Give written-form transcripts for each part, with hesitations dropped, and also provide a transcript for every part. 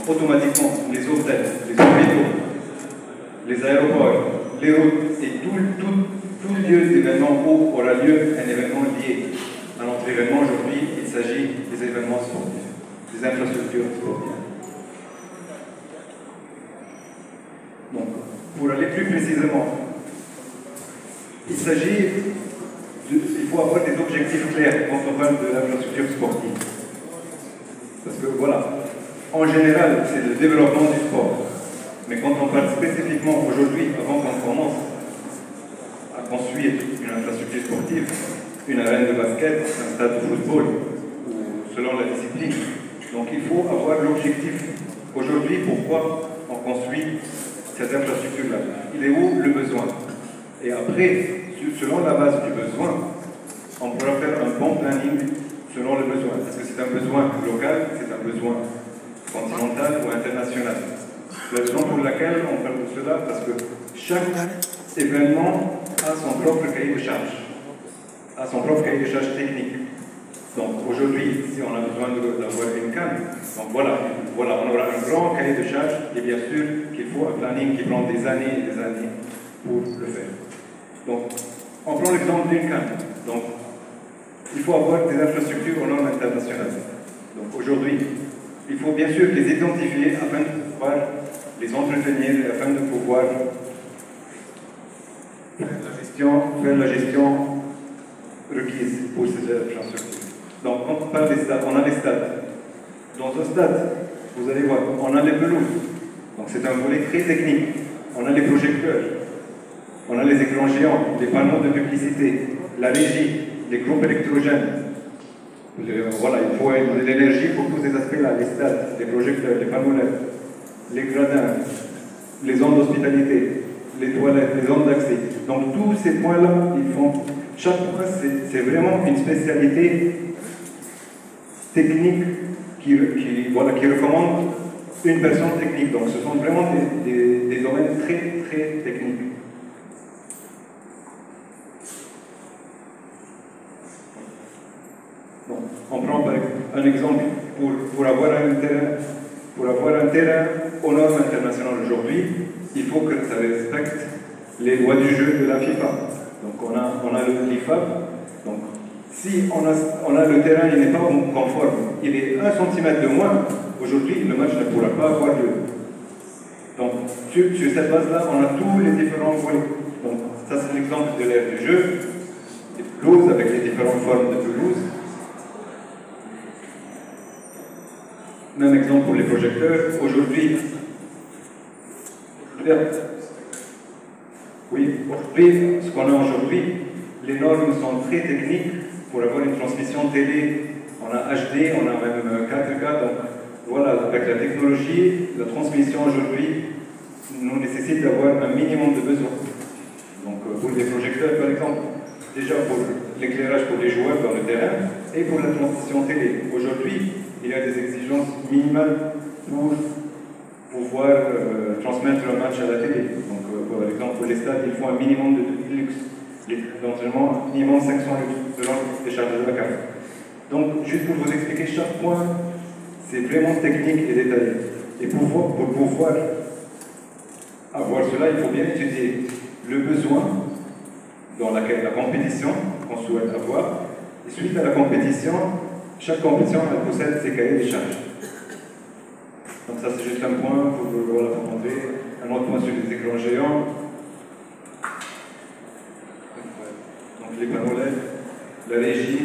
automatiquement les hôtels, les hôpitaux, les aéroports, les routes et tout lieu d'événement où aura lieu un événement lié à notre événement. Aujourd'hui, il s'agit des événements sportifs, des infrastructures sportives. Donc, pour aller plus précisément, il faut avoir des objectifs clairs quand on parle de l'infrastructure sportive. Parce que voilà, en général, c'est le développement du sport. Mais quand on parle spécifiquement aujourd'hui, avant qu'on commence à construire une infrastructure sportive, une arène de basket, un stade de football, ou selon la discipline, donc il faut avoir l'objectif. Aujourd'hui, pourquoi on construit cette infrastructure-là? Il est où le besoin? Et après, selon la base du besoin, on pourra faire un bon planning selon le besoin. Est-ce que c'est un besoin local, c'est un besoin continental ou international? La raison pour laquelle on parle de cela, parce que chaque événement a son propre cahier de charge, a son propre cahier de charge technique. Donc aujourd'hui, si on a besoin d'avoir une canne, donc voilà, on aura un grand cahier de charge et bien sûr qu'il faut un planning qui prend des années et des années pour le faire. Donc, on prend l'exemple d'une canne. Donc, il faut avoir des infrastructures aux normes internationales. Donc aujourd'hui, il faut bien sûr les identifier afin de pouvoir les entretenir et afin de pouvoir faire la gestion requise pour ces infrastructures. Donc, quand on parle des stades, on a les stades. Dans un stade, vous allez voir, on a les pelouses. Donc, c'est un volet très technique. On a les projecteurs, on a les écrans géants, les panneaux de publicité, la régie, les groupes électrogènes. Voilà, il faut de l'énergie pour tous ces aspects-là, les stades, les projecteurs, les panneaux LED, les gradins, les zones d'hospitalité, les toilettes, les zones d'accès. Donc tous ces points-là, ils font. Chaque point, c'est vraiment une spécialité technique qui recommande une personne technique. Donc ce sont vraiment des domaines très, très techniques. Donc, on prend un exemple pour avoir un terrain aux normes internationales aujourd'hui, il faut que ça respecte les lois du jeu de la FIFA. Donc on a l'IFAB. Donc si on a le terrain, il n'est pas conforme, il est 1 cm de moins, aujourd'hui le match ne pourra pas avoir lieu. Donc sur cette base-là, on a tous les différents volets. Donc ça c'est l'exemple de l'aire du jeu, les pelouses avec les différentes formes de pelouse. Même exemple pour les projecteurs. Aujourd'hui, ce qu'on a aujourd'hui, les normes sont très techniques pour avoir une transmission télé. On a HD, on a même 4K. Donc voilà, avec la technologie, la transmission aujourd'hui nous nécessite d'avoir un minimum de besoins. Donc pour les projecteurs, par exemple, déjà pour l'éclairage pour les joueurs dans le terrain et pour la transmission télé. Aujourd'hui, il y a des exigences minimales pour pouvoir transmettre un match à la télé. Donc, par exemple, pour les stades, il faut un minimum de lux, éventuellement un minimum 500 lux selon les charges de la carte. Donc, juste pour vous expliquer chaque point, c'est vraiment technique et détaillé. Et pour pouvoir avoir cela, il faut bien étudier le besoin dans la compétition qu'on souhaite avoir. Et suite à la compétition, chaque compétition elle possède ses cahiers de charges. Donc ça c'est juste un point pour montrer. Un autre point sur les écrans géants. Donc les panneaux LED, la régie,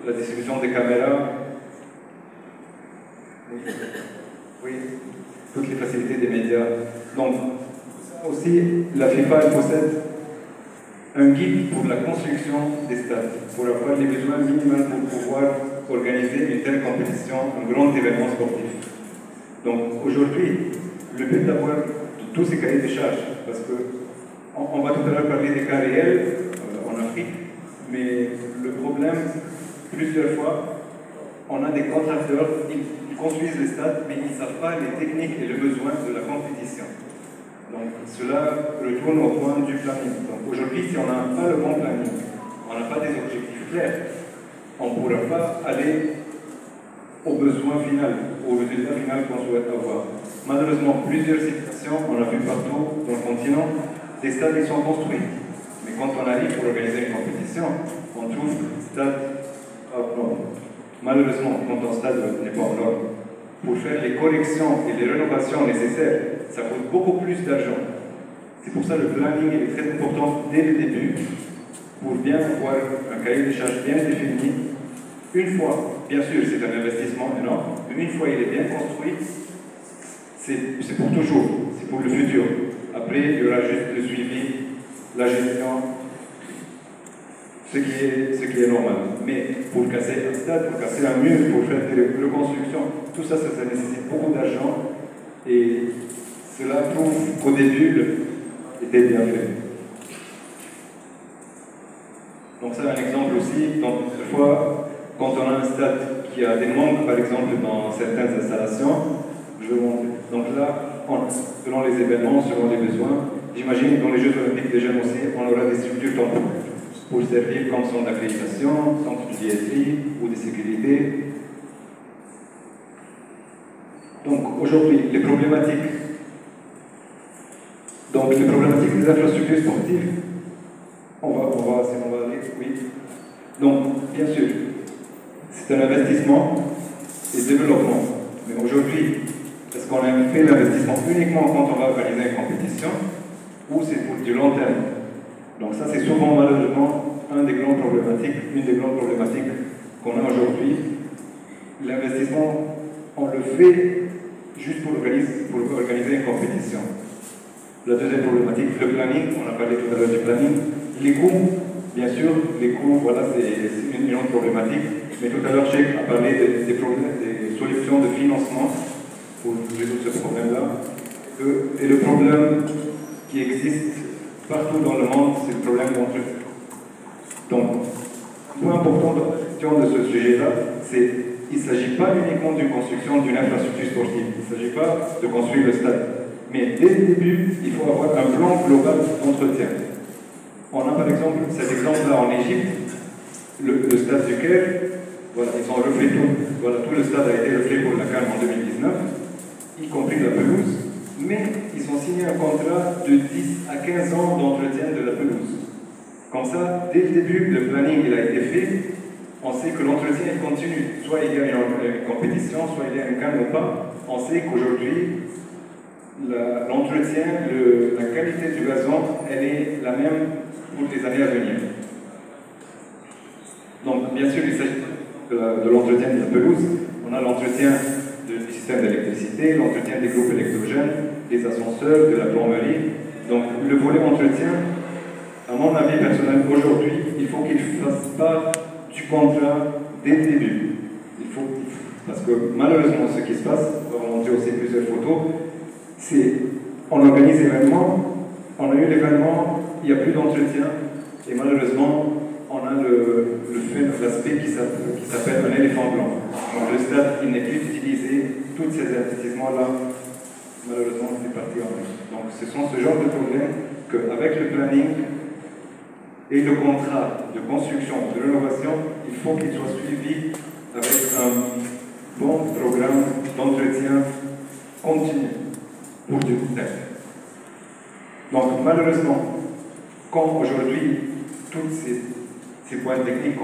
la distribution des caméras. Oui, toutes les facilités des médias. Donc aussi la FIFA elle possède un guide pour la construction des stades, pour avoir les besoins minimaux pour pouvoir organiser une telle compétition, un grand événement sportif. Donc aujourd'hui, le but d'avoir tous ces cahiers de charges, parce qu'on va tout à l'heure parler des cas réels en Afrique, mais le problème, plusieurs fois, on a des contracteurs, ils construisent les stades, mais ils ne savent pas les techniques et les besoins de la compétition. Donc cela retourne au point du planning. Donc aujourd'hui, si on n'a pas le bon planning, on n'a pas des objectifs clairs, on ne pourra pas aller au besoin final, au résultat final qu'on souhaite avoir. Malheureusement, plusieurs situations, on a vu partout dans le continent, des stades qui sont construits. Mais quand on arrive pour organiser une compétition, on trouve le stade hors norme. Malheureusement, quand un stade n'est pas en norme, pour faire les corrections et les rénovations nécessaires, ça coûte beaucoup plus d'argent. C'est pour ça que le planning est très important dès le début, pour bien avoir un cahier de charges bien défini. Une fois, bien sûr, c'est un investissement énorme, mais une fois il est bien construit, c'est pour toujours, c'est pour le futur. Après, il y aura juste le suivi, la gestion, ce qui est normal. Mais pour casser un stade, pour casser un mur, pour faire des reconstructions, tout ça, ça nécessite beaucoup d'argent. Et cela prouve qu'au début, était bien fait. Donc ça, un exemple aussi, donc, fois, quand on a un stade qui a des manques, par exemple, dans certaines installations, je vais montrer. Donc là, selon les événements, selon les besoins, j'imagine que dans les Jeux Olympiques des Jeunes aussi, on aura des structures temporaires pour servir comme centre d'accréditation, centre de billetterie ou de sécurité. Donc aujourd'hui, les problématiques des infrastructures sportives, on va aller, oui. Donc, bien sûr, c'est un investissement et développement. Mais aujourd'hui, est-ce qu'on a fait l'investissement uniquement quand on va organiser une compétition ou c'est pour du long terme? Donc ça, c'est souvent malheureusement une des grandes problématiques qu'on a aujourd'hui. L'investissement, on le fait juste pour organiser une compétition. La deuxième problématique, le planning, on a parlé tout à l'heure du planning. Les coûts, bien sûr, les coûts, voilà, c'est une autre problématique. Mais tout à l'heure, Cheikh a parlé des solutions de financement pour résoudre ce problème-là. Et le problème qui existe partout dans le monde, c'est le problème d'entretien. Donc, le point important de la question de ce sujet-là, c'est qu'il ne s'agit pas uniquement d'une construction d'une infrastructure sportive. Il ne s'agit pas de construire le stade. Mais dès le début, il faut avoir un plan global d'entretien. On a par exemple cet exemple-là en Égypte, le stade du Caire, voilà, ils ont refait tout. Voilà, tout le stade a été refait pour la CAN en 2019, y compris la pelouse, mais ils ont signé un contrat de 10 à 15 ans d'entretien de la pelouse. Comme ça, dès le début, le planning il a été fait, on sait que l'entretien continue. Soit il y a une compétition, soit il y a une CAN ou pas, on sait qu'aujourd'hui, l'entretien, la qualité du gazon, elle est la même pour les années à venir. Donc, bien sûr, il s'agit de l'entretien de la pelouse. On a l'entretien du système d'électricité, l'entretien des groupes électrogènes, des ascenseurs, de la plomberie. Donc, le volet entretien, à mon avis personnel, aujourd'hui, il faut qu'il ne fasse pas du contrat dès le début. Parce que malheureusement, ce qui se passe, on va montrer aussi plusieurs photos, c'est on organise l'événement, on a eu l'événement, il n'y a plus d'entretien, et malheureusement, on a l'aspect qui s'appelle un éléphant blanc. Donc le stade, il n'est plus utilisé, tous ces investissements-là, malheureusement, c'est parti en plus. Donc ce sont ce genre de problèmes qu'avec le planning et le contrat de construction, de rénovation, il faut qu'il soit suivi avec un bon programme d'entretien continu pour du temps. Donc malheureusement, comme aujourd'hui, tous ces points techniques,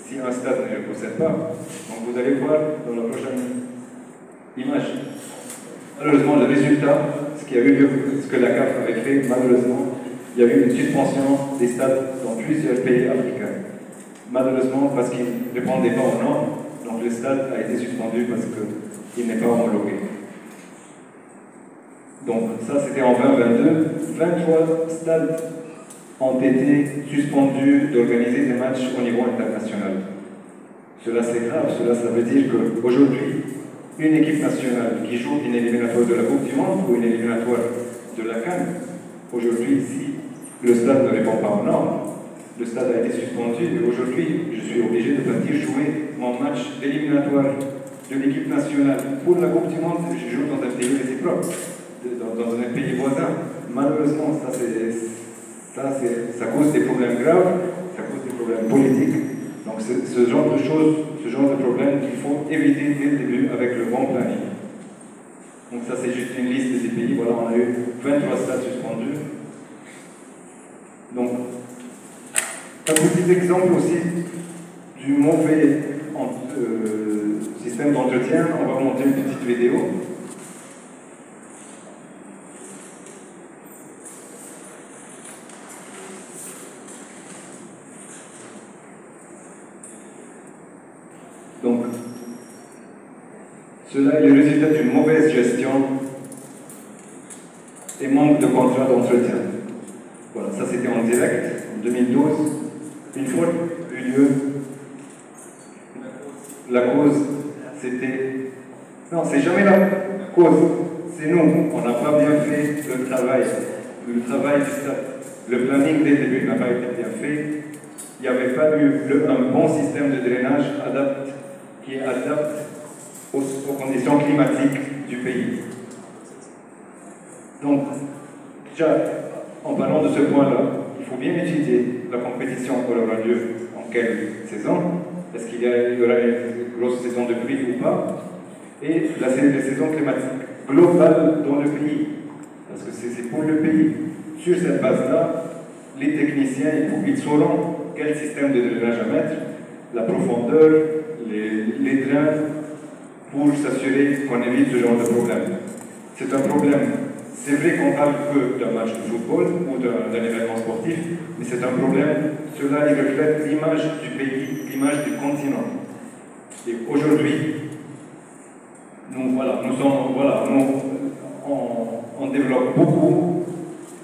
si un stade ne les possède pas, donc vous allez voir dans la prochaine image. Malheureusement, le résultat, ce qui a eu lieu, ce que la CAF avait fait, malheureusement, il y a eu une suspension des stades dans plusieurs pays africains. Malheureusement, parce qu'ils ne répondaient pas aux normes, donc le stade a été suspendu parce qu'il n'est pas homologué. Donc ça, c'était en 2022. 23 stades ont été suspendus d'organiser des matchs au niveau international. Cela, c'est grave. Ça veut dire qu'aujourd'hui, une équipe nationale qui joue une éliminatoire de la Coupe du Monde ou une éliminatoire de la CAN, aujourd'hui, si le stade ne répond pas aux normes, le stade a été suspendu et aujourd'hui, je suis obligé de partir jouer mon match d'éliminatoire de l'équipe nationale pour la Coupe du Monde. Je joue dans un pays réciproque, dans un pays voisin. Malheureusement, ça cause des problèmes graves, ça cause des problèmes politiques. Donc c'est ce genre de choses, ce genre de problème qu'il faut éviter dès le début avec le bon planning. Donc ça c'est juste une liste des pays, voilà, on a eu 23 stades suspendus. Donc, un petit exemple aussi du mauvais système d'entretien, on va monter une petite vidéo. Donc, cela est le résultat d'une mauvaise gestion et manque de contrat d'entretien. Voilà, ça c'était en direct, en 2012. Une faute eut lieu. La cause, c'était... Non, c'est jamais la cause, c'est nous. On n'a pas bien fait le travail. Le travail du stade. Le planning dès le début n'a pas été bien fait. Il n'y avait pas eu un bon système de drainage qui est adapté aux conditions climatiques du pays. Donc, déjà, en parlant de ce point-là, il faut bien étudier la compétition aura lieu en quelle saison, est-ce qu'il y aura une grosse saison de pluie ou pas, et les saisons climatiques globales dans le pays, parce que c'est pour le pays. Sur cette base-là, les techniciens, ils sauront quel système de drainage à mettre, la profondeur, les drains, pour s'assurer qu'on évite ce genre de problème. C'est un problème. C'est vrai qu'on parle que d'un match de football ou d'un événement sportif, mais c'est un problème. Cela il reflète l'image du pays, l'image du continent. Et aujourd'hui, on développe beaucoup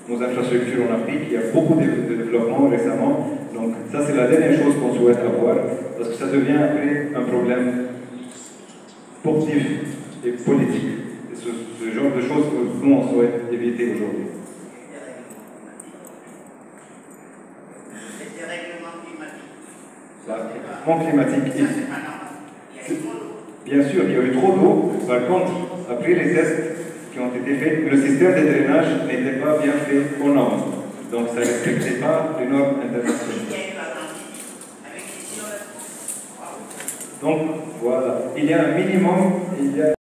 nos infrastructures en Afrique. Il y a beaucoup de développement récemment. Donc ça, c'est la dernière chose qu'on souhaite avoir, parce que ça devient après un problème sportif et politique. Et ce genre de choses que nous, on souhaite éviter aujourd'hui. C'est des règlements climatiques. Le règlement climatique. Bien sûr, il y a eu trop d'eau. Par contre, après les tests qui ont été faits, le système de drainage n'était pas bien fait aux normes. Donc ça ne respectait pas les normes internationales. Donc voilà, il y a un minimum,